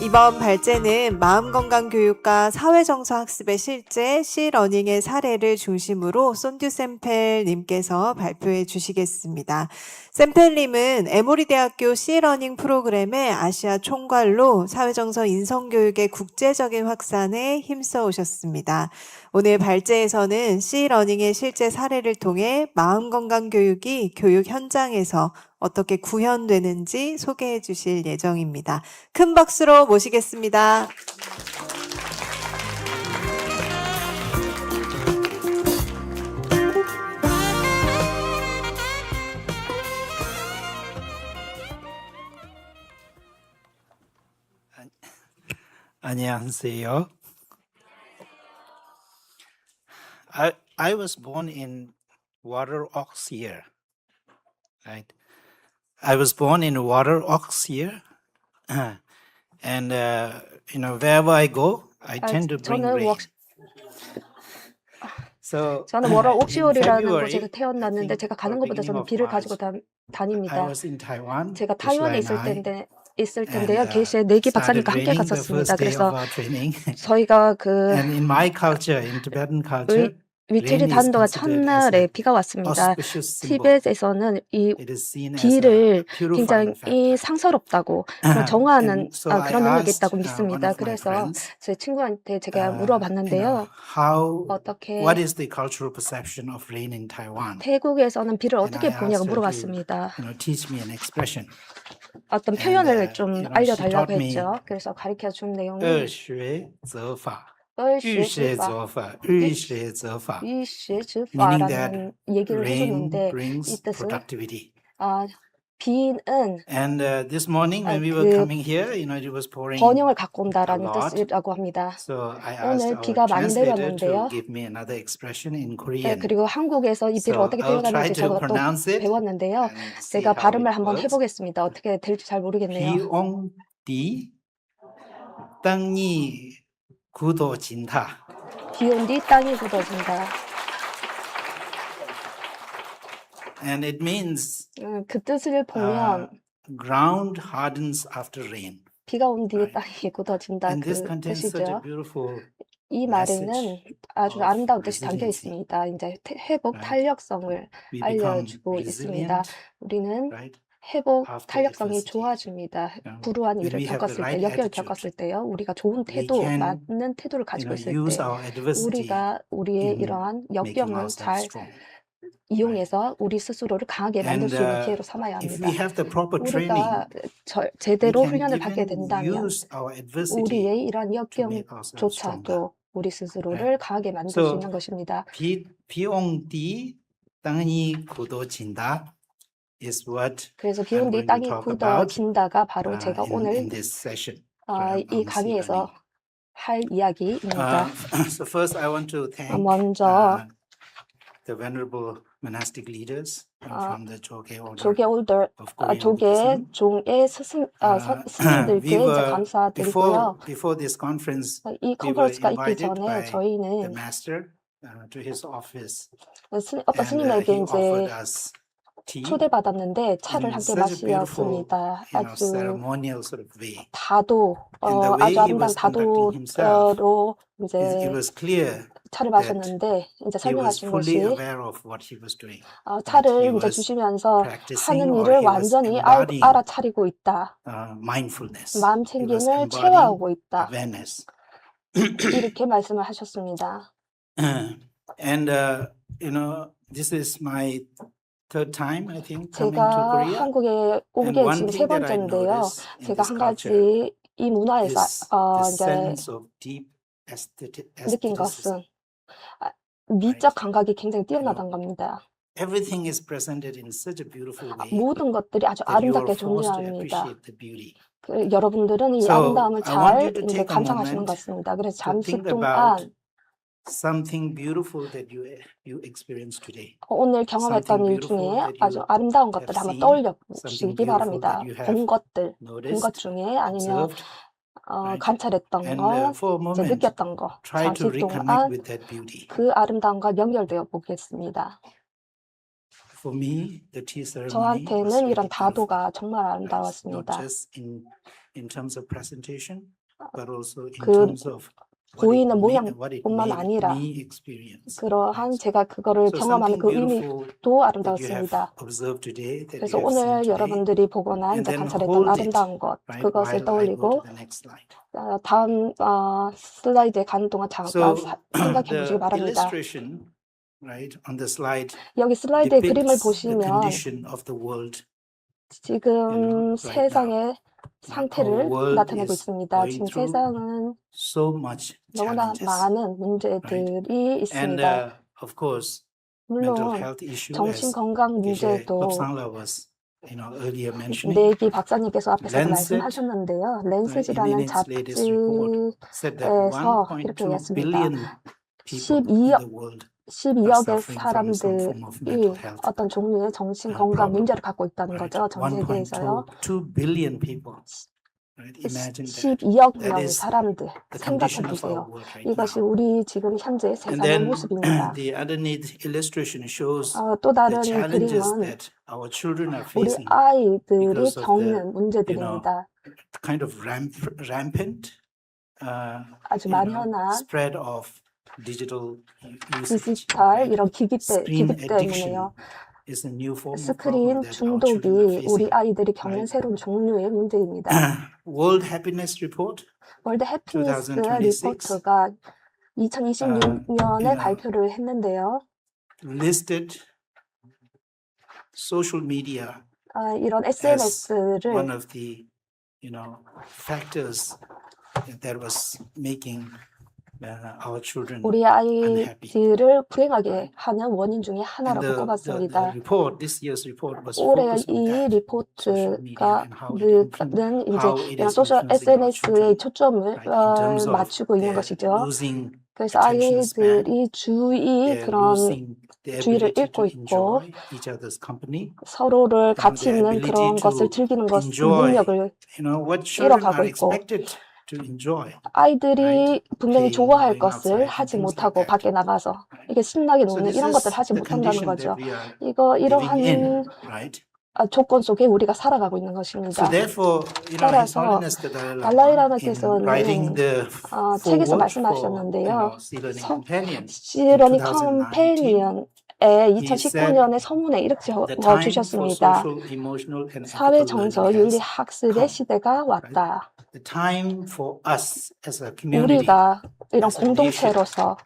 이번 발제는 마음건강교육과 사회정서학습의 실제 C러닝의 사례를 중심으로 손듀 샘펠님께서 발표해 주시겠습니다. 샘펠님은 에모리대학교 C러닝 프로그램의 아시아 총괄로 사회정서 인성교육의 국제적인 확산에 힘써 오셨습니다. 오늘 발제에서는 C러닝의 실제 사례를 통해 마음건강교육이 교육 현장에서 어떻게 구현되는지 소개해 주실 예정입니다. 큰 박수로 모시겠습니다. 안녕하세요. I was born in Water Oaks here, right? I was born in Water Oaks here, and wherever I go, I tend to bring 저는 rain. So 저는 워러 in 옥시올이라는 February, 곳에서 태어났는데 I think 제가 가는 for 곳보다 저는 beginning of 비를 March, 가지고 I 다닙니다. was in Taiwan, 제가 Joshua 타이완에 and I, 있을 텐데요. and 게시에 내기 started 박사님과 함께 raining the 갔었습니다. first day of 그래서 our training. 저희가 그 And in my culture, in Tibetan culture, 위치리 rain is 단도가 considered as 첫날에 a 비가 왔습니다. auspicious symbol. 티벳에서는 이 It is seen as 비를 a purifying 굉장히 factor. 상서롭다고 그런 정화하는 And so I 그런 능력이 asked 있다고 one 믿습니다. of my 그래서 friends, 제 친구한테 제가 물어봤는데요. 어떻게 what is the cultural perception of rain in Taiwan? 태국에서는 비를 And I 어떻게 보냐고 asked her to, 물어봤습니다. teach me an expression. 어떤 And 표현을 좀 she 알려달라고 taught me 했죠. 그래서 가르쳐준 내용이 二学则法,의学欲学之法则法,欲学则法, meaning that 위시즈파라는 얘기를 rain 해줬는데 이 brings 뜻은 productivity. 비는 And this morning when we were 그 coming here, it was pouring 번영을 갖고 a 온다라는 lot. 뜻이라고 합니다. So I asked 오늘 our 비가 많이 translator to 내렸는데요. give me another expression in 네, Korean. 그리고 한국에서 이 비를 So 어떻게 I'll try 표현하는지 to 저도 또 pronounce it 배웠는데요. and see 제가 how 발음을 it 한번 works. 해보겠습니다. 어떻게 될지 잘 모르겠네요. 비옹디 땅이 굳어진다. 비 온 뒤 땅이 굳어진다. And it means 그 뜻을 보면 ground hardens after rain. 비가 온 뒤에 Right. 땅이 굳어진다 And this 그 contains such a 뜻이죠. beautiful 이 말에는 message 아주 of 아름다운 뜻이 담겨 resiliency. 있습니다. 이제 회복 Right. 탄력성을 We become 알려주고 있습니다. resilient, 우리는 right? 회복 after 탄력성이 adversity. 좋아집니다. Yeah. 불우한 When 일을 we have the 겪었을 때, right 역경을 attitude, 겪었을 때요. 우리가 좋은 we 태도, can, 맞는 태도를 가지고 있을 use 때 our adversity 우리가 우리의 in 이러한 making 역경을 ourselves 잘 strong. 이용해서 우리 스스로를 강하게 만들 And 수 있는 기회로 삼아야 if 합니다. we have the proper training, 우리가 we 제대로 can 훈련을 받게 even 된다면 use our adversity 우리의 이러한 to make ourselves stronger. 역경조차도 우리 스스로를 강하게 만들 수 So 있는 것입니다. 비옹디 땅이 굳어진다 is what 그래서 I'm 비 온 뒤 going to 땅이 talk about 굳어진다가 바로 제가 in 오늘 this session. 이 강의에서 할 이야기입니다. So first I want to thank 먼저 the venerable monastic leaders from the Joge order 조계 올더 of Korean 조계 Buddhism. 종의 스님들께 We 이제 were 감사드리고요. before this conference, 이 we were 컨퍼런스가 있기 invited 전에 by the 저희는 master to his office, 어떤 and 스님에게 he 이제 offered us tea 초대받았는데 차를 in 함께 such a beautiful, 마시었습니다. 아주 ceremonial sort of way. 다도 And the way 아주 he 아름다운 was conducting himself, 다도로 it 이제 was clear 차를 that 마셨는데 이제 he was 설명하신 fully 것이 aware of what he was doing. He 차를 이제 was 주시면서 practicing 하는 or 일을 he was 완전히 embodying 알아차리고 있다. mindfulness. 마음 He was 챙김을 embodying 체화하고 있다. awareness. 이렇게 말씀을 하셨습니다. And this is my third time, I think, coming to 제가 Korea. 한국에 온 And 게 one 지금 thing 세 that I 번째인데요. noticed in 제가 this 한 culture 가지 이 문화에서 is this 이제 sense of deep 느낀 aestheticism. 것은 미적 감각이 굉장히 뛰어나다는 겁니다. Everything is presented in such a beautiful way 모든 것들이 아주 that you are 아름답게 forced to 존재합니다. appreciate the beauty. 여러분들은 이 So, 아름다움을 I want you 잘 to 이제 take a 감상하시는 moment 것 같습니다. 그래서 to 잠시 think 동안 about something beautiful that you experienced today. 오늘 경험했던 일 beautiful 중에 that 아주 you 아름다운 have 것들을 한번 seen, 떠올려 something 보시기 beautiful 바랍니다. that you have 본 것 noticed, 중에 아니면 observed, right? 관찰했던 And 거, for a 이제 moment, 느꼈던 거, try to 잠시 reconnect 동안 with that beauty. 그 아름다움과 연결되어 보겠습니다. For me, the tea ceremony was 저한테는 really 이런 beautiful. 다도가 정말 Not 아름다웠습니다. just in in terms of presentation, but also in 그 terms of 보이는 what it 모양뿐만 made 아니라 me experience. 그러한 제가 그거를 So 경험하는 something 그 beautiful 의미도 that you have 아름다웠습니다. observed today, that 그래서 you have seen 오늘 today, 여러분들이 보거나 and 이제 then 관찰했던 hold it, 아름다운 것, right, 그것을 while I go to 떠올리고 the next slide. 다음 슬라이드에 가는 동안 잠깐 So 생각해 보시기 the 바랍니다. illustration, right, on the slide 여기 슬라이드의 그림을 depicts the 보시면 condition of the world. 지금 right now. 세상의 상태를 Our world 나타내고 is 있습니다. going 지금 through 세상은 so much 너무나 challenges, 많은 문제들이 and 있습니다. of course, mental 물론 health issue, 정신 as 건강 Geshe 문제도 Lobsangla was, earlier mentioning. 내기 박사님께서 앞에서도 Lancet, 말씀하셨는데요. in 렌셋이라는 its latest report, said that 잡지에서 이렇게 1.2 얘기했습니다. billion people in the world are 12억의 suffering from some form of mental 사람들이 health 어떤 종류의 정신 건강 problem. 문제를 갖고 있다는 Right? 거죠. 전 세계에서요. 1.2 billion people. Right? Imagine that. 12억 That 명의 is 사람들 the 생각해 condition of our 보세요. world right 이것이 now. 우리 지금 현재 And 세상의 then 모습입니다. the underneath illustration shows 또 the 다른 challenges 그림은 that our children are 우리 facing 아이들이 because of the, 겪는 문제들입니다. kind of rampant 아주 만연한 spread of digital usage. 디지털 이런 기기 Screen 때문에요. addiction is a new form of 스크린 problem that our children are 중독이 우리 facing. 아이들이 겪는 right? 새로운 종류의 문제입니다. World Happiness Report 월드 해피니스 2026 리포트가 2026년에 발표를 했는데요. listed social media 이런 as SNS를 one of the factors that was making our children 우리 unhappy. 아이들을 불행하게 하는 원인 중에 And 하나라고 the 꼽았습니다. report, this year's report was 올해 focused on 이 that, social media 리포트가 and how it 이제 how it 이런 is 소셜 influencing our SNS에 children, 초점을 right, in terms of 맞추고 있는 their 것이죠. losing 그래서 attention span, 아이들이 they're 그런 losing the 주의를 ability to 잃고 있고 enjoy each other's company, 서로를 가치 their 있는 ability 그런 to 것을 즐기는 것 enjoy, 능력을 what children 잃어가고 are 있고 expected to enjoy. 아이들이 분명히 playing, 좋아할 going 것을 outside, 하지 and things like 못하고 that. 밖에 나가서 이게 신나게 So 노는 this 이런 is 것들을 하지 the 못한다는 condition 거죠. that we are living 이러한 in, right? 조건 속에 우리가 살아가고 있는 것입니다. So therefore, His 따라서 Holiness the Dalai Lama, 달라이 in 라마께서는 writing the 책에서 foreword for 말씀하셨는데요. Sea Learning Companion 시러니 in 2019, 컴패니언의 he said 2019년에 서문에 이렇게 the time for 적어주셨습니다. social, emotional, and 사회 ethical 정서 learning 윤리 has 학습의 come. 시대가 왔다. The time for us as a community 우리가 이런 as a nation, 공동체로서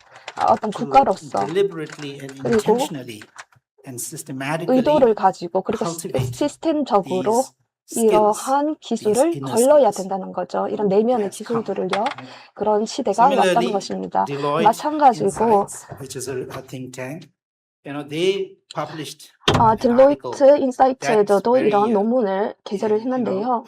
어떤 to 국가로서 deliberately and 그리고 intentionally and systematically 의도를 가지고 그리고 cultivate 시스템적으로 these skills, 이러한 these 기술을 inner 걸러야 skills. 된다는 거죠. 이런 내면의 has come. 기술들을요. 그런 시대가 왔다는 Similarly, 것입니다. Deloitte 마찬가지고 Insights, which is a think tank, they published an 딜로이트 article 인사이트에도 that's very, 이런 논문을 게재를 했는데요.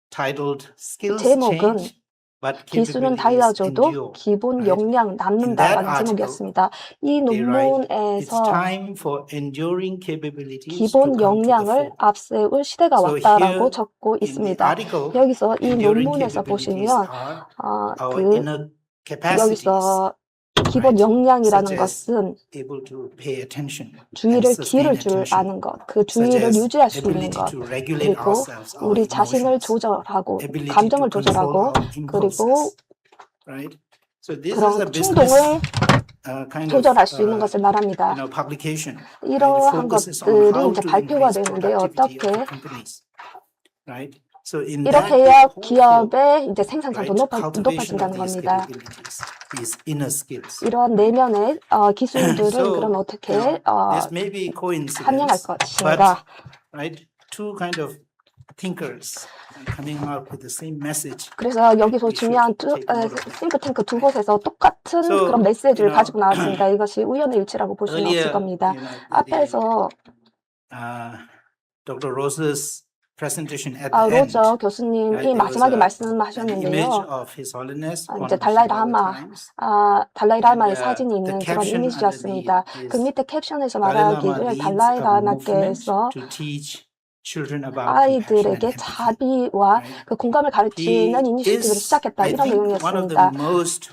titled Skills 제목은 Change, but 기술은 Capabilities 달라져도 Endure. 기본 right? 역량 In 남는다라는 that 제목이었습니다. 이 They write, it's 논문에서 time for enduring capabilities to 기본 come to the 역량을 fore. 앞세울 시대가 So 왔다라고 here 적고 in the 있습니다. article, 여기서 이 enduring 논문에서 capabilities 보시면 are our 그 inner capacities, 여기서 기본 역량이라는 such as 것은 able to pay attention and 주의를 sustain 기울일 줄 attention, 아는 것, 그 such 주의를 as 유지할 수 있는 ability 것, to regulate 그리고 ourselves, our 우리 자신을 emotions, 조절하고 ability 감정을 to control 조절하고 our impulses, 그리고 right? So this is a 그런 business 충동을 kind of 조절할 수 있는 것을 말합니다. publication. 이러한 focuses on 것들이 how 이제 to 발표가 increase 되는데요. productivity of the 어떻게 companies, right? So in 이렇게 that, 해야 the whole 기업의 이제 생산성도 right, cultivation of 높아진다는 these 겁니다. capabilities, these inner skills. 이러한 내면의 기술들을 So, 그럼 어떻게 this may be 함양할 coincidence, 것인가? right? Two kind of thinkers coming out with the same message. 그래서 여기서 We should 중요한 take note of that. 싱크탱크 두 곳에서 똑같은 So, 그런 메시지를 you know, 가지고 나왔습니다. 이것이 우연의 일치라고 볼 수는 없을 Earlier, 겁니다. the 앞에서 Dr. Rose's presentation at the end, 로저 교수님이 there was 마지막에 an image 말씀하셨는데요. of His Holiness on 이제 the 달라이 Shabbat 라마, Times. 달라이 라마의 And, 사진이 the 있는 그런 caption 이미지였습니다. underneath 그 is 밑에 캡션에서 Dalai Lama 말하기를 leads 달라이 a movement 라마께서 to teach children about compassion and 아이들에게 empathy. 자비와 Right? 그 공감을 가르치는 He 이니시티브를 is, 시작했다. I 이런 think, one of the 내용이었습니다. most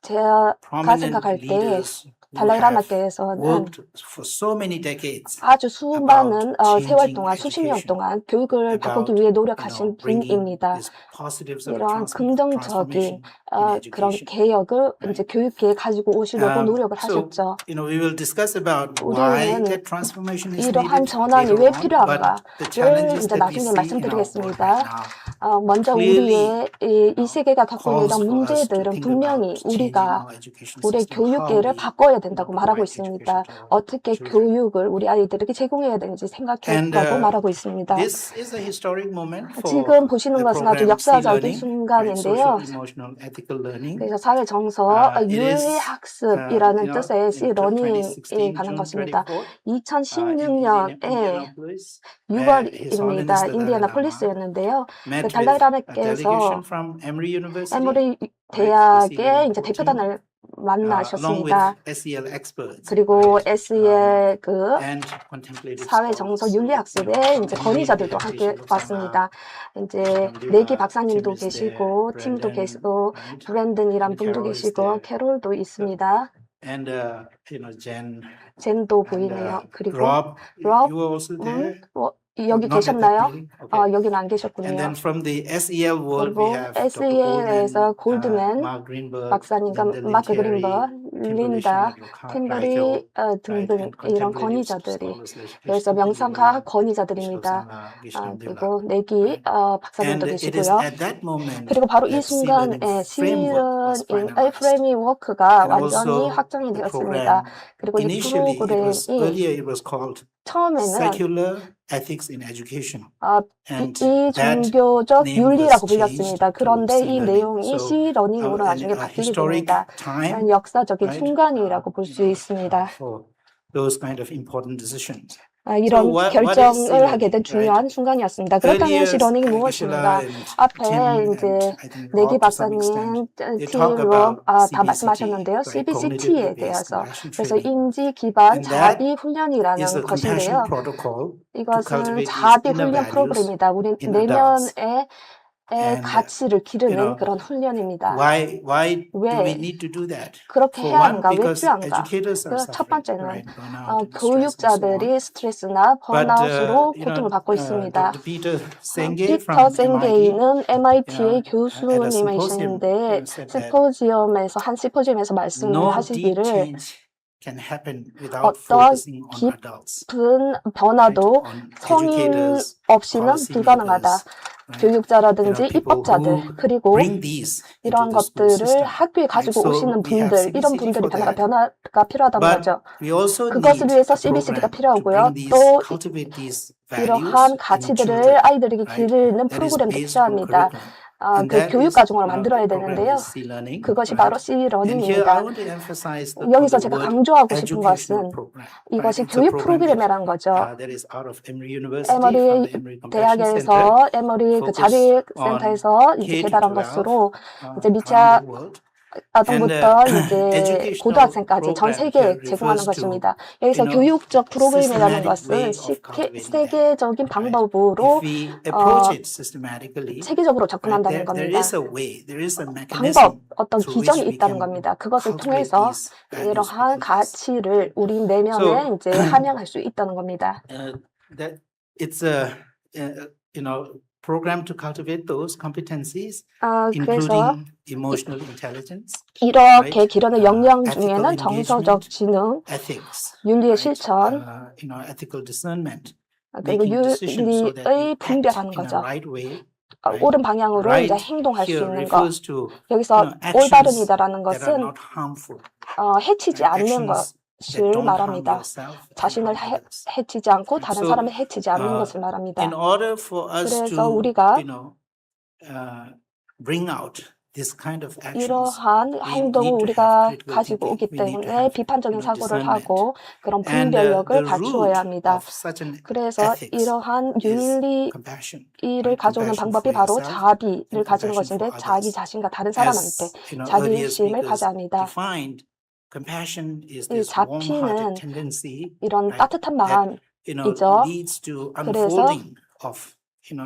제가 prominent 생각할 때 leaders 달라이라마께서는 worked for so many decades 아주 수많은 about 세월 changing 동안, 수십 년 education, 동안 교육을 바꾸기 about 위해 노력하신 bringing 분입니다. this positive sort of 이러한 긍정적인 transformation in 그런 education. 개혁을 Right. 이제 교육계에 가지고 오시려고 노력을 So, 하셨죠. we will discuss about why 우리는 that transformation is 이러한 needed 전환이 later 왜 on, but 필요한가를 the challenges 이제 that we 나중에 see in our world 말씀드리겠습니다. right now 먼저 clearly 우리의 이 세계가 갖고 있는 calls 이런 for us to 문제들은 think 분명히 about changing 우리가 our education 우리의 system, how 교육계를 we 바꿔야 된다고 말하고 provide education 있습니다. to our 어떻게 children. 교육을 우리 아이들에게 제공해야 되는지 And 생각하고 말하고 있습니다. this is a historic moment for 지금 보시는 the 것은 아주 program 역사적인 C-Learning, right? Social, 순간인데요. emotional, ethical learning. 그래서 사회 정서, It is, 윤리학습이라는 뜻의 C 러닝에 2016, 관한 June 것입니다. 24th, 2016년에 Indianapolis, where His Holiness 6월입니다. the Dalai Lama 인디애나폴리스였는데요. met with 달라이 a 라마께서 delegation from Emory University, 에머리 right? The 대학의 C-Learning 이제 core team, 대표단을 along with 만나셨습니다. SEL experts, 그리고 right? SE의 그 And contemplative 사회 scholars. 정서 So, 윤리학습의 이제 Henry 권위자들도 함께 Realization of Sama, 왔습니다. 이제 Dewar, 내기 Tim 박사님도 is there, 계시고 팀도 Brandon, 계시고 right? 브랜든이란 And 분도 Carol is 계시고 there. 캐롤도 있습니다. And Jen 젠도 and 보이네요. 그리고 Rob, Rob, you were also there. 여기 Not at that 계셨나요? meeting. Okay. 여기는 안 And 계셨군요. then from the SEL world, we 그리고 have Dr. SEL에서 Goldman, 골드맨 Mark Greenberg, 박사님과 Linda Lynn 마크 Terry, 그린버, Kimberly 린다, Schmidt, 팀버리 Rigel, 등등 and 이런 contemplative 권위자들이 scholars like 그래서 Vishnu 명상학 Devala, 권위자들입니다. Vishnu Devala. 그리고 내기 right? 박사님도 And it is 계시고요. at that moment 그리고 바로 이 that C-Learning 순간에 framework was Clearning finalized. 프레임워크가 And 완전히 also 확정이 the 되었습니다. program, 그리고 이 initially 프로그램이 earlier it was called 처음에는 Secular Ethics in Education. And that 비종교적 name was 윤리라고 changed 불렸습니다. to 그런데 이 C-Learning. 내용이 So C러닝으로 나중에 a 바뀌게 historic 됩니다. time, 역사적인 right? 순간이라고 볼 수 있습니다. For those kind of important decisions. 이런 So what is 결정을 C-Learning, 하게 된 중요한 순간이었습니다. 그렇다면 Earlier, C러닝이 Geshe-la 무엇인가? and 앞에 Tim 이제 and I think 내기 Rob to some 박사님, extent, they 팀, talk 롭 about 다 CBCT, 말씀하셨는데요. right? Cognitively CBCT에 based 대해서. compassion 그래서 training. 인지 기반 And that 자비 is 훈련이라는 a compassion 것인데요. protocol to 이것은 cultivate these 자비 inner 훈련 values 프로그램입니다. 우리 in adults. 내면의 And 가치를 기르는 you know, 그런 훈련입니다. why do we 왜 need to do that? 그렇게 For 해야 one, 하는가? 왜 because 필요한가? educators are 첫 suffering, 번째는 right? Burnout and stress and so on. 교육자들이 스트레스나 But 번아웃으로 고통을 받고 있습니다. Dr. Peter Senge 피터 from MIT 생게이는 MIT의 at a 교수님이신데 said that 한 시포지엄에서 말씀을 no deep 하시기를 change can happen without 어떤 focusing on adults, 깊은 right? 변화도 On 성인 educators, 없이는 policy 불가능하다. makers, right? 교육자라든지 people 입법자들 who 그리고 bring these into 이러한 the school 것들을 system, 학교에 right? 가지고 So 오시는 we have 분들 이런 CBCT 분들이 for that. 변화가 필요하다는 But 거죠. we also 그것을 need 위해서 a CBCT가 program to 필요하고요. bring these, 또 cultivate these 이러한 values in 가치들을 children, 아이들에게 right? 기르는 That is 프로그램도 based on 필요합니다. curriculum. 그 And that 교육 is, 과정으로 the 만들어야 program 되는데요. is C-Learning, 그것이 right? 바로 And here I C러닝입니다. want to emphasize on 여기서 the 제가 word 강조하고 싶은 educational 것은 program, right? 이것이 It's a 교육 program that, 프로그램이라는 거죠. that is out of Emory University, from 에머리 the Emory Compassion Center, 대학에서 에머리 그 focus 자비 on 센터에서 이제 K to 개발한 12 것으로 이제 around 미취학 the world. 아동부터 And, 이제 educational 고등학생까지 전 program 세계에 here 제공하는 refers to, 것입니다. 여기서 you know, 교육적 프로그램이라는 systematic way 것은 of cultivating that, 세계적인 right? 방법으로 If we approach it systematically, 체계적으로 right, 접근한다는 there 겁니다. is a way, there is a 방법, mechanism 어떤 through which 기전이 we 있다는 can 겁니다. 그것을 cultivate 통해서 these values 이러한 within us. 가치를 우리 내면에 So, 이제 함양할 수 있다는 겁니다. That it's a program to cultivate those competencies, 그래서 including emotional intelligence, 이렇게 right? 기르는 역량 Ethical 중에는 정서적 engagement, 지능, ethics, 윤리의 right? 실천, Ethical discernment, 그리고 making decisions so that we 윤리의 act 분별하는 in a 거죠. right way. Right? 옳은 방향으로 이제 Right 행동할 수 here 있는 것. refers to 여기서 actions 올바른이다라는 that are 것은 not harmful, 해치지 right? 않는 Actions that 것을 don't harm 말합니다. yourself and 자신을 harm others. 해치지 않고 다른 So, 사람을 해치지 않는 것을 in 말합니다. order for us 그래서 to, 우리가 bring out this kind of actions, 이러한 we 행동을 need to 우리가 have critical 가지고 thinking. 오기 We need to 때문에 have, 비판적인 사고를 discernment. 하고 그런 And 분별력을 the 갖추어야 root 합니다. of such an 그래서 ethics 이러한 is 윤리를 compassion. 가져오는 Compassion 방법이 for 바로 yourself 자비를 and 가지는 compassion 것인데 for 자기 others. 자신과 다른 사람한테 As earlier 자비심을 speakers 가져합니다. defined, compassion is 이 this warm-hearted 자비는 tendency, 이런 right, 따뜻한 that 마음이죠. leads to 그래서 unfolding of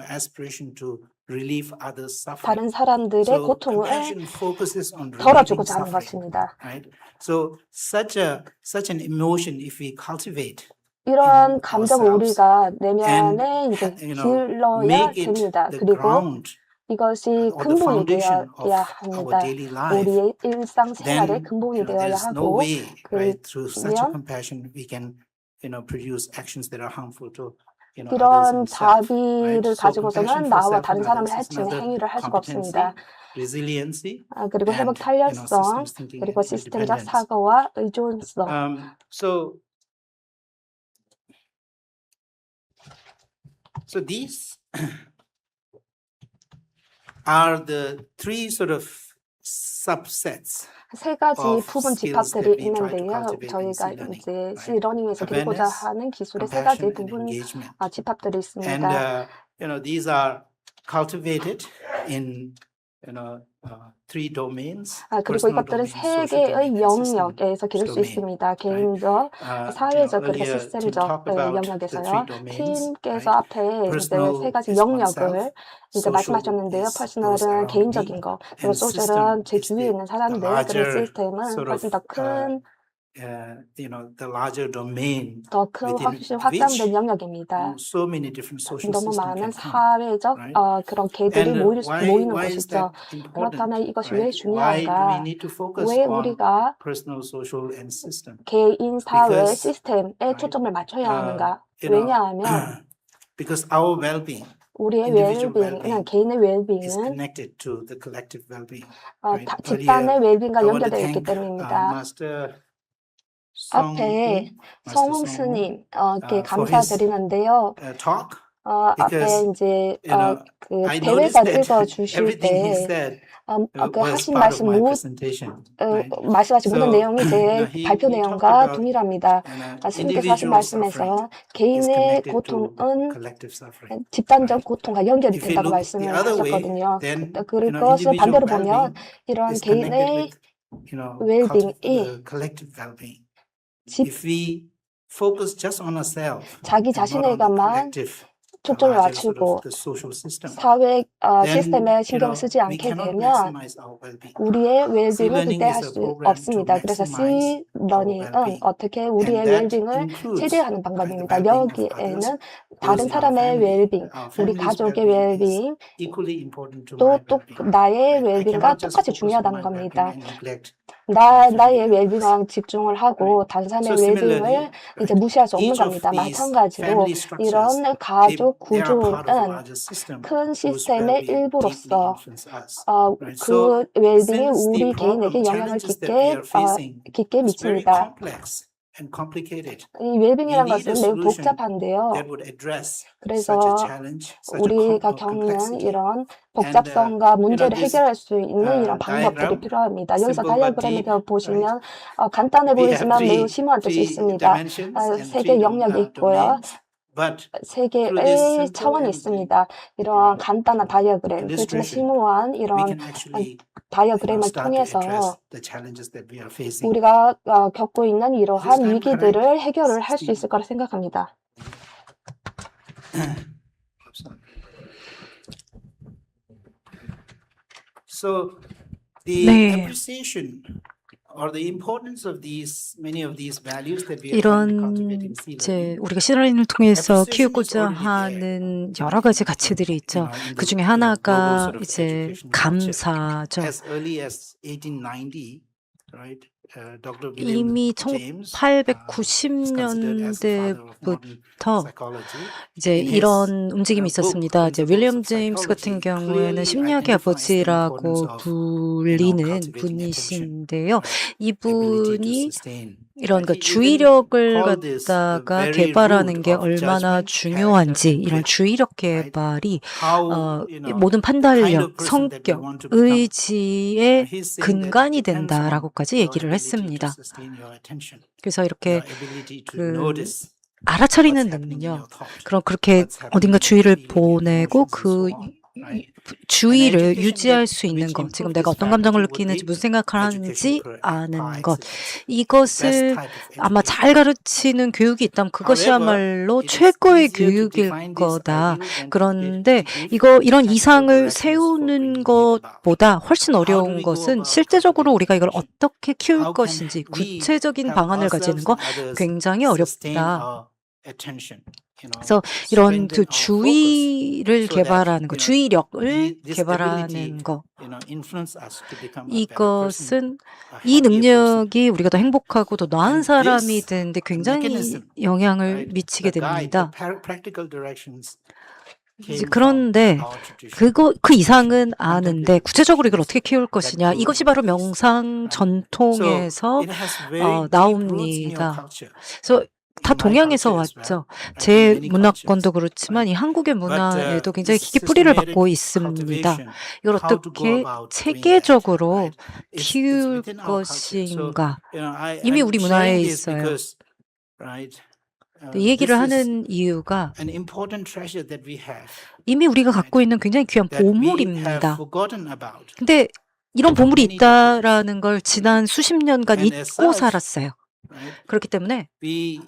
aspiration to relieve others' suffering. 다른 사람들의 So 고통을 compassion focuses on relieving 덜어주고자 하는 suffering, 것입니다. right? So such an emotion, if we cultivate 이러한 in 감정을 ourselves 우리가 and 내면에 이제 길러야 make it 됩니다. the 그리고 ground 이것이 or the 근본이 foundation of 되어야 our 합니다. daily life, 우리의 일상생활의 then 근본이 되어야 there's no 하고, way, right? Through such a 그러면 compassion, we can, produce actions that are harmful to, others 이런 and self, right? 자비를 So 가지고서는 compassion for 나와 self 다른 and 사람을 others is 해치는 another 행위를 할 수가 competency, 없습니다. resiliency, 그리고 회복 and 탄력성, systems thinking 그리고 and 시스템적 independence. 사고와 의존성. So these are the three sort of subsets 세 가지 of 부분 skills that 집합들이 we try to 있는데요. cultivate in 저희가 C-learning, 이제 right? C러닝에서 기르고자 Awareness, 하는 기술의 세 가지 compassion, and 부분 engagement. 집합들이 And 있습니다. these are cultivated in three domains. 그리고 personal 이것들은 domain, 세 social 개의 domain, and system 영역에서 기를 수 domain. 있습니다. 개인적, 사회적, 그리고 Earlier, Tim 시스템적 talked about the 영역에서요. three domains, 팀께서 right? 앞에 이제 Personal 세 가지 is 영역을 oneself, 이제 social 말씀하셨는데요. is those 퍼스널은 around 개인적인 me, 거, 그리고 and system 소셜은 제 is 주위에 있는 사람들, 그리고 larger 시스템은 sort 훨씬 of 더 큰, the larger domain 더 큰 within 훨씬 확장된 which 영역입니다. so many different social 너무 systems 많은 can come, 사회적 right? 그런 개들이 And 모이는 why is 곳이죠. that important, 그렇다면 이것이 왜 right? Why do we 중요한가? need to focus 왜 on 우리가 personal, social, and system? 개인, 사회, Because, 시스템에 right, 초점을 맞춰야 하는가? you know, 왜냐하면 because our well-being, 우리의 individual 웰빙은, well-being 개인의 is 웰빙은 connected to the collective well-being. Right? 집단의 Earlier, 웰빙과 I want to 연결되어 있기 thank 때문입니다. Master 앞에 Song 성웅 스님께 for his 감사드리는데요. talk. 앞에 because, 이제 그 I 대회사 noticed that 읽어 주실 everything he 때 said 그 was 하신 part of 말씀 my 모두 presentation. Right? 말씀하신 모든 So, 내용이 제 he 발표 talked 내용과 about 동일합니다. 스님께서 하신 individual suffering 말씀에서 is 개인의 connected to 고통은 collective suffering. 집단적 고통과 연결이 If we 된다고 look 말씀을 the other way, 하셨거든요. then 그것을 individual 반대로 보면 well-being 이런 is connected 개인의 with 웰빙이 collective well-being. 집 If we focus just on ourselves 자기 and not on the 자신에게만 collective, 초점을 larger sort 맞추고 of the social system, 사회 then 시스템에 신경을 쓰지 we 않게 cannot 되면 maximize our well-being. 우리의 웰빙을 C-learning 극대화할 is a 수 program to 없습니다. 그래서 maximize our C러닝은 well-being. 어떻게 우리의 And that 웰빙을 includes, 최대화하는 right, the 방법입니다. well-being of 여기에는 others, 다른 those in our 사람의 family. 웰빙, Our 우리 family's 가족의 well-being is 웰빙, equally important to 또 my well-being. 나의 Right? I 웰빙과 cannot just 똑같이 focus on 중요하다는 my well-being 겁니다. and neglect 나의 웰빙에 집중을 하고 다른 사람의 So 웰빙을 similarly, 이제 right, 무시할 수 없는 each of 겁니다. these 마찬가지로 family structures, 이런 가족 they are part of a 구조는 larger system 큰 whose 시스템의 well-being deeply 일부로서 influence us. Right? 그 So 웰빙이 since the 우리 개인에게 problem 영향을 challenges that we are facing 깊게 is very 미칩니다. complex and complicated, 이 we 웰빙이라는 need a 것은 매우 solution 복잡한데요. that would address 그래서 such a challenge, such a 우리가 겪는 complexity. 이런 복잡성과 문제를 this, 해결할 수 있는 이런 방법들이 diagram, 필요합니다. 여기서 simple but 다이어그램에서 deep, 보시면 간단해 We have 보이지만 매우 심오한 뜻이 three 있습니다. dimensions and 세 three 개 영역이 있고요. domains, but 세 through this 개의 simple 차원이 and 있습니다. 이러한 간단한 다이어그램, 그렇지만 illustration, 심오한 we 이런 can actually 다이어그램을 start to 통해서 address the challenges that we are facing. 우리가 겪고 있는 이러한 time 위기들을 해결을 할 수 있을 거라 생각합니다. So the 네. appreciation or the importance of these many of these values that we are trying to cultivate 이런 in C-learning. 이제 우리가 C러닝을 통해서 Appreciation is 키우고자 already there. 하는 여러 가지 가치들이 있죠. in 그 the 중에 global 하나가 sort of 이제 education culture. 감사죠. As early as 1890, right? Dr. William 이미 James, considered as the father of modern 1880년대부터 psychology. 이제 In his 이런 움직임이 book, 있었습니다. 이제 Principles 윌리엄 of 제임스 같은 Psychology, 경우에는 clearly 심리학의 identifies the 아버지라고 importance of, 불리는 cultivating attention, 분이신데요. right? Ability to 이분이 sustain. 이런 그 He even 주의력을 called this the 갖다가 very 개발하는 root 게 of 얼마나 judgment, 중요한지 character, and 이런 will. 주의력 Right? 개발이 How, 모든 kind 판단력, of person that we 성격, want to become. 의지의 He's saying that 근간이 it depends on 된다라고까지 your 얘기를 ability to 했습니다. sustain your attention, 그래서 이렇게 your ability to 그 notice 알아차리는 what's happening in 능력, your thought, 그럼 그렇게 what's happening 어딘가 in your 주의를 feeling, your 보내고 emotions, and 그 so on. right? 주의를 education 유지할 that 수 있는 which 것, 지금 improve 내가 this 어떤 감정을 faculty would 느끼는지 lead 무슨 to 생각을 하는지 education par 아는 것, excellence, best 이것을 type of 아마 education. 잘 가르치는 교육이 있다면 However, 그것이야말로 it is 최고의 easier to 교육일 define this 거다. ideal than to 그런데 give 이런 practical 이상을 directions for 세우는 bringing it about. 것보다 훨씬 How do 어려운 we go 것은 about 실제적으로 cultivating 우리가 이걸 passion? 어떻게 키울 How can 것인지 we 구체적인 help 방안을 가지는 ourselves 거 and others 굉장히 sustain 어렵다. our attention? You know, 그래서 이런 strengthen our focus 주의를 so that 개발하는 거, you know 주의력을 this ability 개발하는 거, you know influence us to become a better person, 이것은 a 이 happier person. 능력이 우리가 더 행복하고 더 나은 And 사람이 this 되는데 굉장히 mechanism, 영향을 right? 미치게 The guide, 됩니다. the practical directions 이제 came from 그런데 our tradition. 그 이상은 아는데 Contemplative 구체적으로 이걸 어떻게 traditions 키울 that 것이냐, grew 이것이 in 바로 the East, 명상 right? So 전통에서 it has very deep roots in your 나옵니다. culture. 그래서 다 In my 동양에서 culture as well, 왔죠. right? In 제 many 문화권도 cultures, 그렇지만 right? 이 한국의 But 문화에도 굉장히 this 깊이 뿌리를 systematic 받고 있습니다. cultivation, 이걸 how to go 어떻게 about doing that, 체계적으로 right? It's 키울 within our culture. So 것인가, you know, 이미 I'm 우리 문화에 sharing this 있어요. because, right? 이 얘기를 This is 하는 이유가 an important treasure that we have 이미 우리가 갖고 있는 굉장히 귀한 that we have 보물입니다. forgotten about. 근데 이런 보물이 many decades. 있다라는 걸 지난 수십 년간 And as 잊고 such, 살았어요. right? 그렇기 때문에 We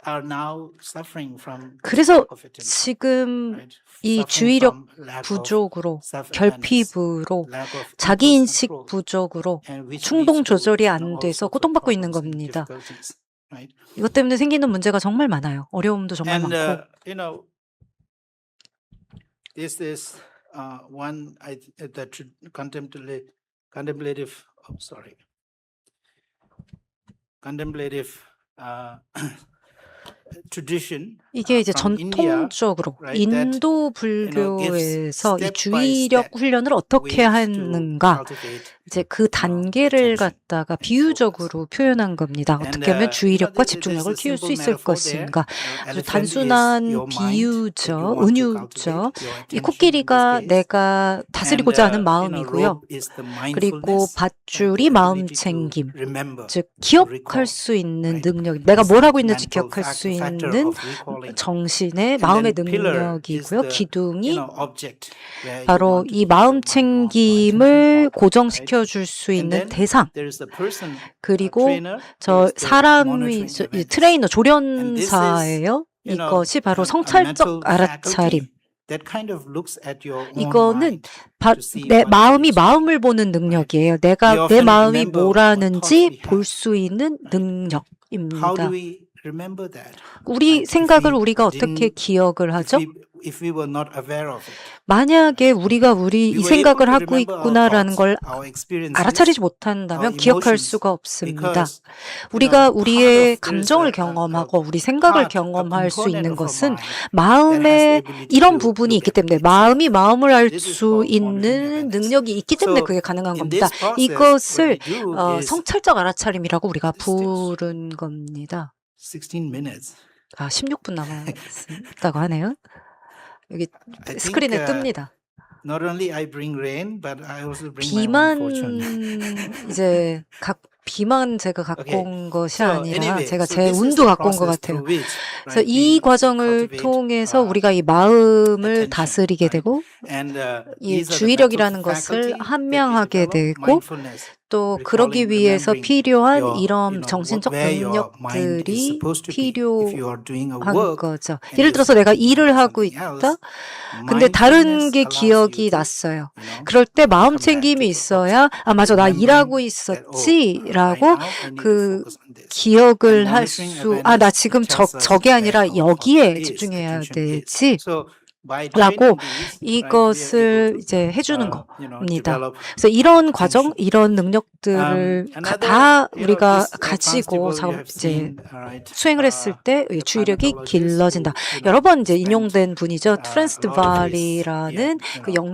are now suffering from this 그래서 lack of attention, 지금 right? 이 Suffering 주의력 from lack of 부족으로, self-awareness, 결핍으로, lack of 자기 impulse 인식 control, 부족으로 and which 충동 leads to, 조절이 you know, 안 all 돼서 sorts of 고통받고 있는 problems and 겁니다. difficulties, right? 이것 때문에 생기는 문제가 정말 많아요. 어려움도 정말 And 많고. you know, this is one that contemplative. Oh, sorry, contemplative tradition 이게 이제 from India, 전통적으로 right? That 인도 gives 불교에서 이 step by 주의력 step 훈련을 어떻게 ways to 하는가, cultivate 이제 그 단계를 attention 갖다가 and focus. 비유적으로 표현한 겁니다. And 어떻게 하면 you know, 주의력과 there's 집중력을 a 키울 수 simple 있을 metaphor there. 것인가. 아주 Elephant is 단순한 your mind that you 비유죠, want to 은유죠. cultivate, your 이 attention in 코끼리가 this case. 내가 And 다스리고자 하는 you know, 마음이고요. rope is the 그리고 mindfulness, right? 밧줄이 The 마음 ability to 챙김, remember, 즉 to 기억할 recall, 수 있는 right? 능력, 내가 This 뭘 하고 있는지 mental 기억할 수 factor 있는 of recalling. 정신의 And 마음의 then pillar is 능력이고요. the, you 기둥이 know, object where you 바로 want to 이 keep your 마음 mind on, your attention 챙김을 on, right? 고정시켜 줄 수 And 있는 then 대상, there is the person, 그리고 trainer, there 저 is the 사람이 monitoring 이 awareness. 트레이너, And this is, 조련사예요. you know, 이것이 바로 a 성찰적 mental 알아차림. faculty that kind of looks at your own 이거는 mind 바, to see 내 what it 마음이 is. 마음을 보는 Right? 능력이에요. We 내가 내 often 마음이 remember what thoughts 뭐라는지 we 볼 have. 수 있는 Right? How do 능력입니다. we remember that? 우리 Right? If 생각을 we 우리가 어떻게 didn't, 기억을 하죠? if we were not aware of it. 만약에 우리가 이 We were able 생각을 to 하고 remember our 있구나라는 thoughts, 걸 our experiences, 알아차리지 our 못한다면 기억할 emotions, 수가 없습니다. because you 우리가 know, part 우리의 of there is 감정을 a 경험하고 우리 생각을 part, a 경험할 수 component 있는 of our 것은 mind that has the 마음에 ability 이런 to 부분이 look 있기 at 때문에 itself. 마음이 마음을 알 This is 수 called monitoring 있는 awareness. 능력이 있기 때문에 So 그게 가능한 in 겁니다. this process, what 이것을 we do is 성찰적 알아차림이라고 우리가 this takes 부른 겁니다. 16 minutes. 16분 남았다고 하네요. 여기 I think 스크린에 뜹니다. not only I bring rain, but I also bring my own fortune. 이제 비만 제가 갖고 Okay. 온 것이 So 아니라 anyway, 제가 so 제 this is 운도 the 갖고 온 것 process 같아요. through which, 그래서 right, 이 we 과정을 cultivate 통해서 우리가 이 마음을 attention, 다스리게 right? 되고 And 이 these are the mental 주의력이라는 것을 faculty that we 함양하게 develop, 되고 mindfulness, 또 recalling, 그러기 위해서 remembering 필요한 your, 이런 정신적 where your mind is 능력들이 supposed to be. If you are doing a 필요한 work 거죠. and 예를 you're 들어서 내가 thinking 일을 about 하고 something else, 있다. 근데 다른 mindfulness 게 allows you 기억이 to, 났어요. you know, 그럴 때 마음 come back to 챙김이 the 있어야 object, 아 맞아 나 일하고 remembering that 있었지라고 right now I need to 그 focus on this. 기억을 And 할 monitoring 수, 아, 나 awareness 지금 tells us 저게 where 아니라 our 여기에 focus is, 집중해야 attention is. 되지. So by 라고 training these, right, we are able 이것을 to 이제 해주는 you know, 겁니다. develop 그래서 이런 과정, attention. 이런 능력들을 Another, 다 you know, 우리가 this 가지고 constable you have 이제 seen, right? 수행을 했을 때 The 주의력이 primatologist 길러진다. who, you know, 여러 번 이제 spent 인용된 분이죠. a lot of his, 트랜스드발이라는 you 그 know,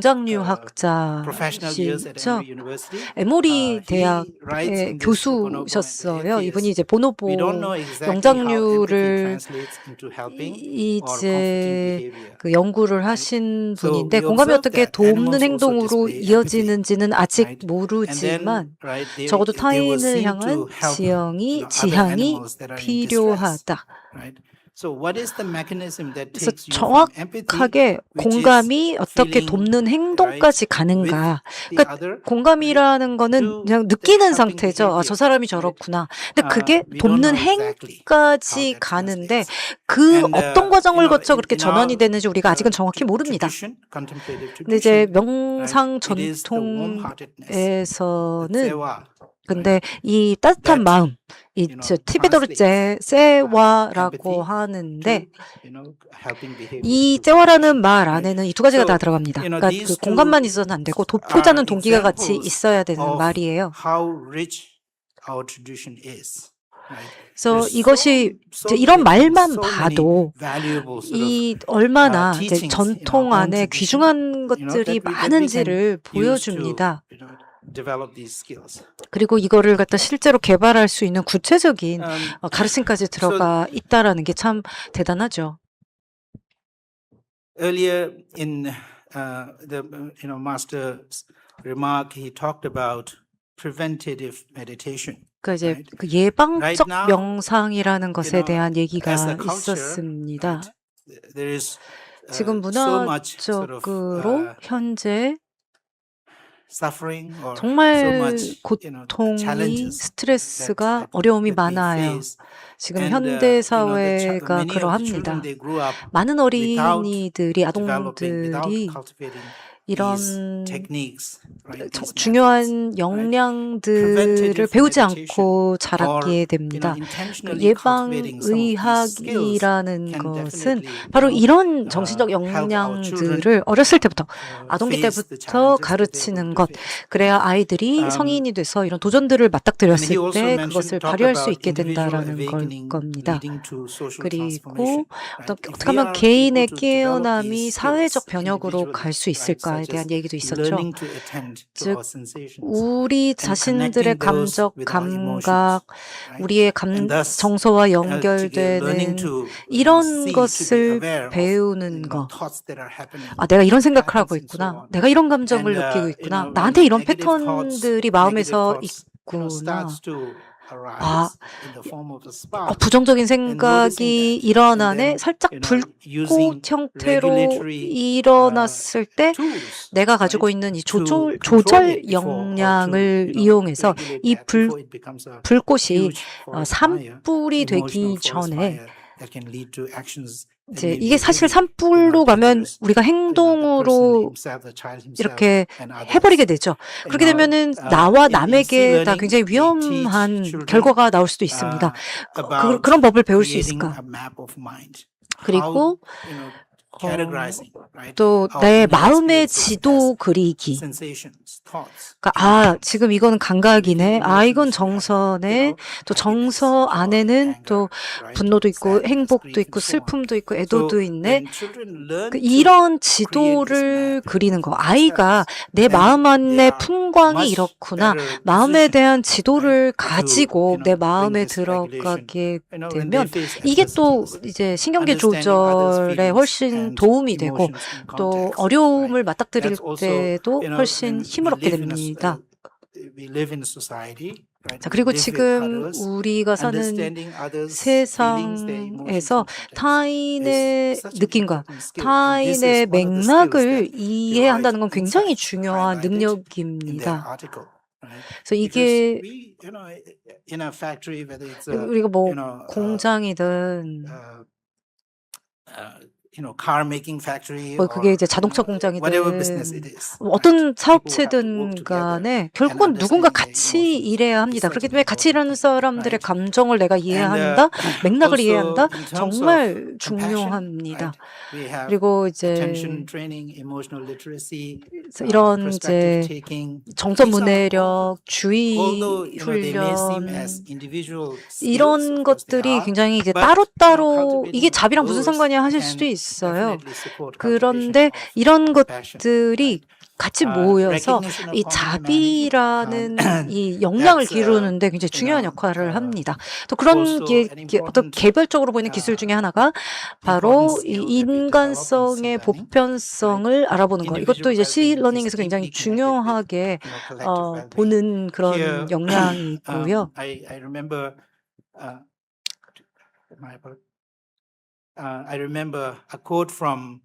professional years at 영장류학자시죠. Emory University. 에모리 He writes 대학의 in this Bonobo and the 교수셨어요. Atheist. 이분이 이제 보노보 We don't know exactly how empathy 영장류를 translates into helping or conflicting 이제 behavior. 그 연구를 하신 So 분인데 we 공감이 observe 어떻게 that 돕는 animals also 행동으로 display empathy, 이어지는지는 아직 right? And then, 모르지만 right, 적어도 they were 타인을 seen 향한 to help, you know, other 지향이 animals that are in distress, 필요하다. right? So what is the mechanism that 그래서 takes you from empathy, 정확하게 which is 공감이 어떻게 feeling 돕는 right 행동까지 with 가는가. the 그러니까 other, right, 공감이라는 거는 to 그냥 the 느끼는 helping 상태죠. 아, 저 behavior, 사람이 right? 저렇구나. 근데 그게 We don't 돕는 know exactly how 행까지 that 가는데 translates. 그 And 어떤 과정을 거쳐 그렇게 in 전환이 our 되는지 우리가 아직은 정확히 모릅니다. tradition, contemplative 근데 이제 tradition, 명상 right, it is the warm-heartedness, the 전통에서는 sewa, 근데 이 따뜻한 that, 마음, 이 티베토르제 세와라고 empathy 하는데 to helping behavior. 이 to 세와라는 말 right? 안에는 이 두 가지가 다 So, 들어갑니다. 그러니까 그 these 공감만 two 있어서는 안 되고 돕고자는 are 동기가 같이 examples 있어야 되는 of 말이에요. how rich our tradition is. Right? 그래서 There's 이것이 so 이제 이런 many things, 말만 so many 봐도 valuable sort of 이 얼마나 이제 teachings in our 전통 own 안에 tradition, 귀중한 that 것들이 we can 많은지를 use to, 보여줍니다. develop these skills. 그리고 이거를 갖다 실제로 개발할 수 있는 구체적인 가르침까지 들어가 있다라는 게 참 대단하죠. Earlier in the master's remark, he talked about preventative meditation. 그러니까 이제 Right. 그 예방적 Right now, 명상이라는 것에 대한 얘기가 as a culture, 있었습니다. right, there is 지금 so much sort of 문화적으로 현재 suffering or so 정말 much 고통이 challenges 스트레스가 어려움이 that we 많아요. face. 지금 And, 현대 the 사회가 many of the 그러합니다. children, they grew up 많은 without 어린이들이 developing, without 아동들이 cultivating 이런 these techniques, right, these methods, 중요한 right? 역량들을 Preventative 배우지 meditation 않고 or 자라게 됩니다. 그 intentionally cultivating some of these skills 예방의학이라는 can 것은 definitely, 바로 이런 help 정신적 our children 역량들을 어렸을 때부터 아동기 face the 때부터 challenges that they are 가르치는 going 것, to face. 그래야 아이들이 성인이 돼서 이런 도전들을 And he 맞닥뜨렸을 also 때 mentioned, 그것을 talked 발휘할 수 about 있게 individual 된다라는 걸 awakening 겁니다. leading to social 그리고 transformation. 어떻게 Right? If we 하면 are 개인의 able to develop 깨어남이 these 사회적 skills 변혁으로 individually, 갈 수 right, 있을까에 such 대한 as 얘기도 있었죠. learning to attend to 즉 our sensations 우리 and 자신들의 connecting those 감적, with our emotions, 감각, right? 우리의 And thus, 정서와 learning 연결되는 to 이런 see, to be 것을 aware of 배우는 거. thoughts that are happening, 아, 내가 이런 생각을 하고 patterns and so 있구나. on. 내가 이런 감정을 And, 느끼고 있구나. when 나한테 이런 negative thoughts, 패턴들이 negative 마음에서 thoughts, 있구나. starts to arise in the form of a spark. 부정적인 noticing 생각이 that, 일어나네 and then, 살짝 불꽃 using 형태로 regulatory, 일어났을 때 tools, 내가 가지고 right, 있는 이 to 조절 control it before, or to, 역량을 이용해서 regulate 이 that before it becomes a 불꽃이 huge forest fire, 산불이 되기 emotional forest 전에 fire that can lead to actions that 이제 may be 이게 사실 really, 산불로 가면 dangerous 우리가 to the person 행동으로 himself, the child himself, 이렇게 and others. 해버리게 되죠. 그렇게 되면은 나와 남에게 다 sea 굉장히 learning, 위험한 we teach children, 결과가 나올 수도 있습니다. about 그런 법을 배울 수 creating 있을까? a map of mind. 그리고 categorizing, right? 또 our 내 inner 마음의 experiences 지도 as 그리기. sensations, thoughts, 그러니까 지금 이거는 감각이네. 이건 정서네. 또 정서 안에는 또 분노도 있고 행복도 있고 슬픔도 있고 애도도 있네. 이런 지도를 그리는 거. 아이가 내 마음 안에 풍광이 이렇구나. 마음에 대한 지도를 가지고 내 마음에 들어가게 되면 이게 또 이제 신경계 조절에 훨씬 도움이 되고 또 어려움을 맞닥뜨릴 때도 훨씬 힘을 얻게 됩니다. 자, 그리고 지금 우리가 사는 세상에서 타인의 느낌과 타인의 맥락을 이해한다는 건 굉장히 중요한 능력입니다. 그래서 이게 우리가 뭐 공장이든 car making factory, 뭐 그게 이제 자동차 공장이든 어떤 사업체든 간에 결국은 누군가 같이 일해야 합니다. 그렇기 때문에 같이 일하는 사람들의 감정을 내가 이해한다, 맥락을 이해한다, 정말 중요합니다. 그리고 이제 이런 이제 정서 문해력, 주의 훈련 이런 것들이 굉장히 이제 따로따로 이게 잡이랑 무슨 상관이야 하실 수도 있어요. 그런데 이런 것들이 같이 모여서 이 자비라는 이 역량을 기르는데 굉장히 중요한 역할을 합니다. 또 그런 어떤 개별적으로 보이는 기술 중에 하나가 바로 이 인간성의 보편성을 알아보는 거. 이것도 이제 C-러닝에서 굉장히 중요하게 보는 그런 역량이 있고요. I remember a quote from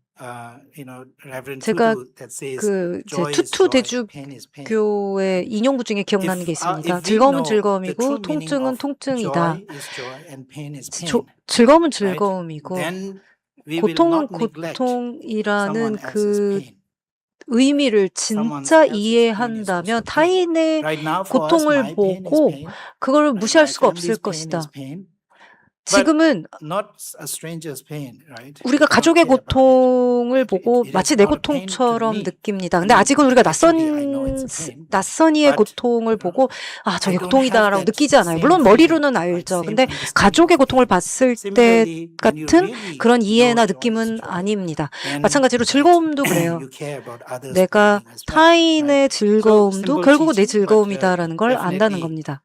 Reverend 제가 Tutu that says, 그 제 "Joy is 투투 joy, pain is pain." 대주교의 인용구 중에 기억나는 게 있습니다. If we 즐거움은 know the 즐거움이고 true meaning 통증은 of 통증이다. joy is joy and pain is 조- pain, 즐거움은 right? 즐거움이고 Then we will 고통은 not neglect 고통이라는 someone else's 그 pain. 의미를 Someone 진짜 else's pain is 이해한다면 also pain. 타인의 Right now, for us, 고통을 my pain is 보고 pain. 그걸 Right? 무시할 My 수가 없을 family's pain 것이다. is pain, but 지금은 not a stranger's pain, right? 우리가 I don't 가족의 care about it. 고통을 보고 It is 마치 내 not a pain to 고통처럼 me. 느낍니다. I 근데 mean, 아직은 우리가 objectively, I know it's a pain, 낯선이의 but 고통을 보고 아, 저게 I don't have 고통이다라고 that 느끼지 않아요. same 물론 feeling, 머리로는 like 알죠. same 근데 understanding 가족의 of 고통을 pain. 봤을 때 Similarly, when you 같은 really 그런 know 이해나 joy is 느낌은 joy, 아닙니다. then 마찬가지로 right, 즐거움도 그래요. you care about others' 내가 well-being as well, right? 타인의 So 즐거움도 simple 결국은 내 teaching, but 즐거움이다라는 걸 안다는 definitely 겁니다.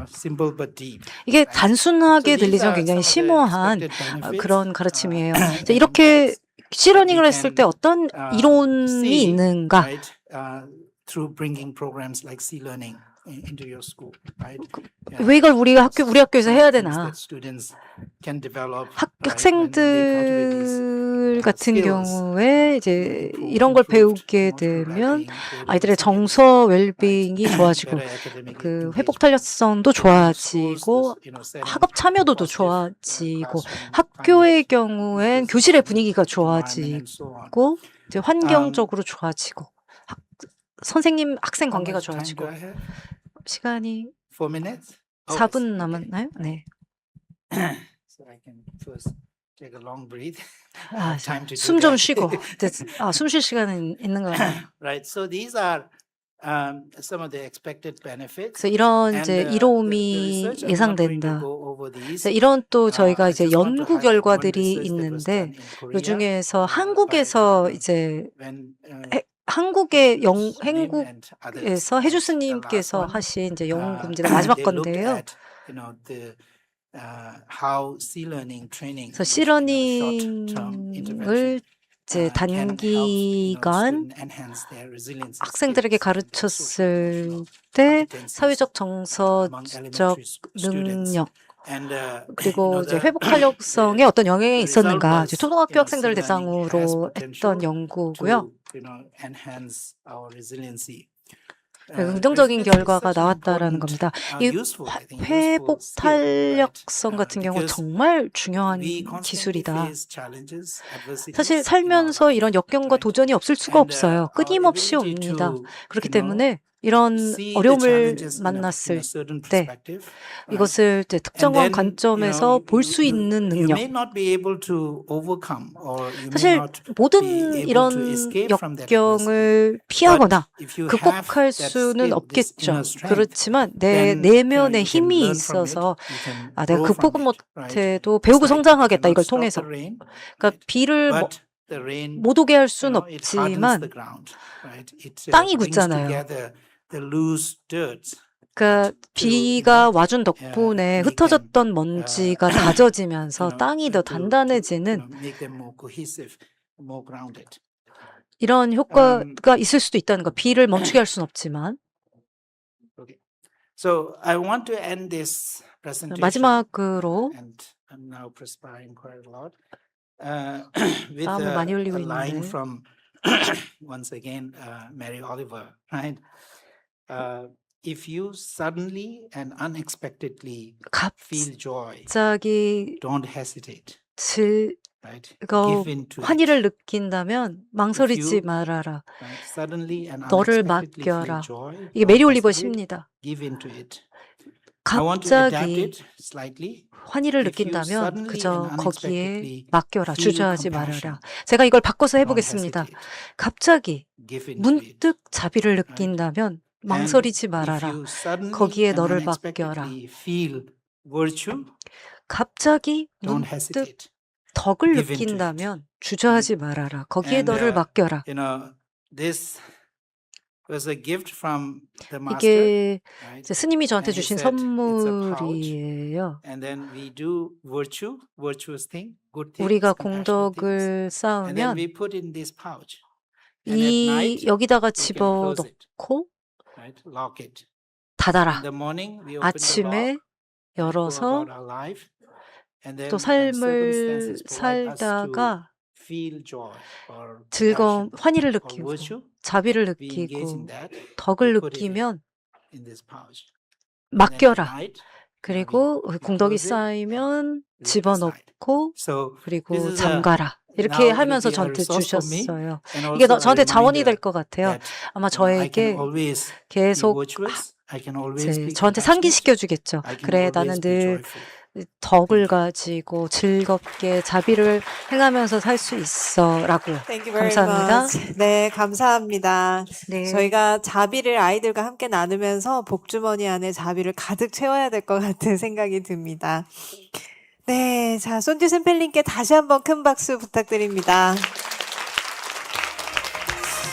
simple but deep, 이게 right? So 단순하게 these 들리지만 are 굉장히 some of the 심오한 expected benefits 그런 가르침이에요. 자, and 이렇게 impacts 시러닝을 we 했을 can 때 어떤 이론이 see, 있는가? right, through bringing programs like C-learning into your school, right? Yeah. 왜 이걸 우리 학교에서 Some 해야 of the things 되나? that students can develop, right, when they cultivate these 학생들 같은 skills, 경우에 이제 improve, 이런 걸 improved 배우게 emotional 되면 well-being, greater 아이들의 resilience, 정서 웰빙이 right? 좋아지고 better academic 그 engagement. 회복 탄력성도 In schools, 좋아지고 setting 학업 참여도도 positive 좋아지고 classroom 학교의 climate, 경우엔 inclusive 교실의 분위기가 environment, and so on. 좋아지고 이제 환경적으로 좋아지고 선생님 학생 How 관계가 much time do 좋아지고 I have? 시간이 4 minutes? Oh, 4분 yes. Okay. 남았나요? 네. So I can first take a long breath. 아, Time to do 숨 좀 that. 쉬고. 숨 쉴 시간은 있는 거 같아요. Right. So these are some of the expected benefits. 그래서 이런 And 이제 the 이로움이 research, I'm not going to 예상된다. go over these. 그래서 이런 또 저희가 I 이제 just want to 연구 highlight one 결과들이 research that was 있는데 done in 그 Korea 중에서 by 한국에서 이제 when 한국의 Slim and others, 한국에서 해주 right? The last 스님께서 one, 하신 이제 연구입니다. 마지막 they looked 건데요. at the how C-learning training, 그래서 short-term intervention, C러닝을 이제 can help 단기간 student enhance their resilience 학생들에게 skills and their social 가르쳤을 때 competencies 사회적 among 정서적 elementary students. 능력 And 그리고 이제 회복 탄력성에 어떤 영향이 the result 있었는가 이제 was, 초등학교 학생들을 C-learning has 대상으로 potential 했던 연구고요. to enhance our resiliency. 긍정적인 결과가 나왔다라는 겁니다. 이 회복 탄력성 같은 경우 정말 중요한 기술이다. 사실 살면서 이런 역경과 도전이 없을 수가 없어요. 끊임없이 옵니다. 그렇기 때문에 이런 어려움을 만났을 때 이것을 이제 특정한 관점에서 볼 수 있는 능력. 사실 모든 이런 역경을 피하거나 극복할 수는 없겠죠. 그렇지만 내 내면에 힘이 있어서 내가 극복은 못해도 배우고 성장하겠다 이걸 통해서. 그러니까 비를 못 오게 할 수는 없지만 땅이 굳잖아요. 그러니까 비가 와준 덕분에 흩어졌던 먼지가 다져지면서 땅이 더 단단해지는 이런 효과가 있을 수도 있다는 거. 비를 멈추게 할 수는 없지만. So I want to end this presentation. 마지막으로 And I'm now perspiring quite a lot. With 땀을 많이 흘리고 a line 있는데. from once again Mary Oliver, right? If you suddenly and unexpectedly feel joy, 갑자기 don't hesitate. Right? 즐거움, Give in to it. 환희를 느낀다면 망설이지 말아라. Right? Suddenly and 너를 unexpectedly feel 맡겨라. joy, 이게 don't 메리 올리버 hesitate. 시입니다. Give in to it. I want to adapt 갑자기 it slightly. 환희를 If you 느낀다면 suddenly 그저 and 거기에 unexpectedly 맡겨라. feel 주저하지 compassion, 말아라. 제가 이걸 바꿔서 don't 해보겠습니다. hesitate. 갑자기 Give in to it. 문득 자비를 느낀다면 망설이지 말아라. If you suddenly 거기에 and 너를 맡겨라. unexpectedly feel virtue, 갑자기 don't 문득 hesitate. 덕을 Give in to it. 느낀다면 주저하지 말아라. 거기에 And, 너를 맡겨라. This was a gift from the master. 이게 Right? 이제 스님이 저한테 And he 주신 said, "It's a pouch." 선물이에요. And then we do virtuous thing, good things, 우리가 compassionate things. 공덕을 And then 쌓으면 we put in this pouch. And at night, 여기다가 we can close it, 집어넣고 right? Lock it. In 닫아라. the morning, we open the 아침에 lock, go 열어서 about our life. And then 또 when 삶을 circumstances provide us to 살다가 feel joy or 즐거움, compassion 환희를 or 느끼고 virtue, 자비를 we engage in 느끼고 that. 덕을 we put it 느끼면 in this pouch. And then 맡겨라. tonight, 그리고 we 궁덕이 close it, 쌓이면 leave it aside. 집어넣고 So this 그리고 is a 잠가라. 이렇게 now it will 하면서 be a 저한테 resource for me 주셨어요. and 이게 also a 저한테 자원이 reminder 될 것 같아요. that 아마 I can 저에게 always be 계속 virtuous. I can always 이제 be 저한테 compassionate. 상기시켜 주겠죠. I can 그래, always 나는 be 늘 joyful. 덕을 가지고 즐겁게 자비를 행하면서 살 수 있어라고. Thank you very 감사합니다. much. 네, 감사합니다. 네. 저희가 자비를 아이들과 함께 나누면서 복주머니 안에 자비를 가득 채워야 될 것 같은 생각이 듭니다. 네, 자, 손주 샘펠님께 다시 한번 큰 박수 부탁드립니다.